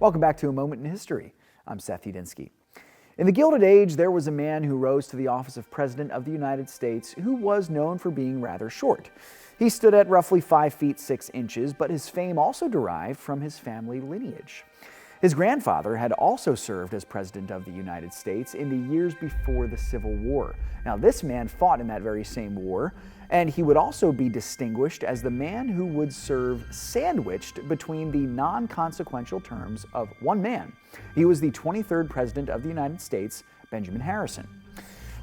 Welcome back to A Moment in History. I'm Seth Udinsky. In the Gilded Age, there was a man who rose to the office of President of the United States who was known for being rather short. He stood at roughly 5 feet 6 inches, but his fame also derived from his family lineage. His grandfather had also served as President of the United States in the years before the Civil War. Now, this man fought in that very same war, and he would also be distinguished as the man who would serve sandwiched between the non-consequential terms of one man. He was the 23rd President of the United States, Benjamin Harrison.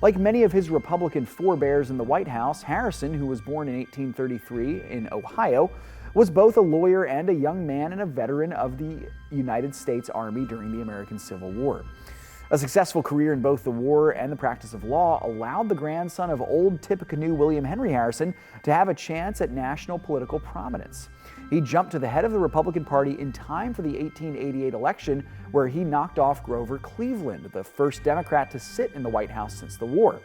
Like many of his Republican forebears in the White House, Harrison, who was born in 1833 in Ohio, was both a lawyer and a young man and a veteran of the United States Army during the American Civil War. A successful career in both the war and the practice of law allowed the grandson of old Tippecanoe William Henry Harrison to have a chance at national political prominence. He jumped to the head of the Republican Party in time for the 1888 election, where he knocked off Grover Cleveland, the first Democrat to sit in the White House since the war.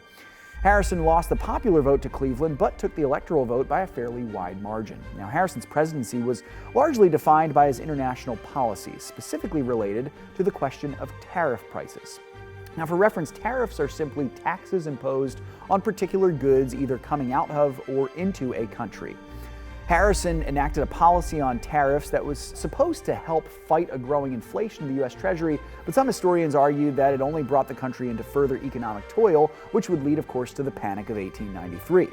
Harrison lost the popular vote to Cleveland, but took the electoral vote by a fairly wide margin. Now, Harrison's presidency was largely defined by his international policies, specifically related to the question of tariff prices. Now, for reference, tariffs are simply taxes imposed on particular goods either coming out of or into a country. Harrison enacted a policy on tariffs that was supposed to help fight a growing inflation in the U.S. Treasury, but some historians argue that it only brought the country into further economic toil, which would lead, of course, to the Panic of 1893.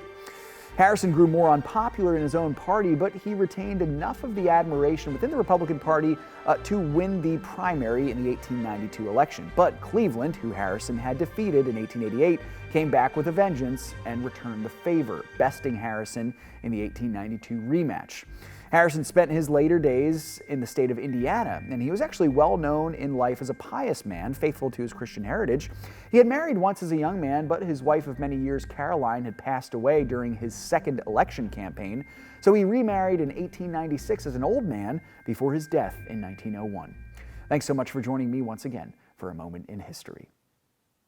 Harrison grew more unpopular in his own party, but he retained enough of the admiration within the Republican Party to win the primary in the 1892 election. But Cleveland, who Harrison had defeated in 1888, came back with a vengeance and returned the favor, besting Harrison in the 1892 rematch. Harrison spent his later days in the state of Indiana, and he was actually well known in life as a pious man, faithful to his Christian heritage. He had married once as a young man, but his wife of many years, Caroline, had passed away during his second election campaign, so he remarried in 1896 as an old man before his death in 1901. Thanks so much for joining me once again for A Moment in History.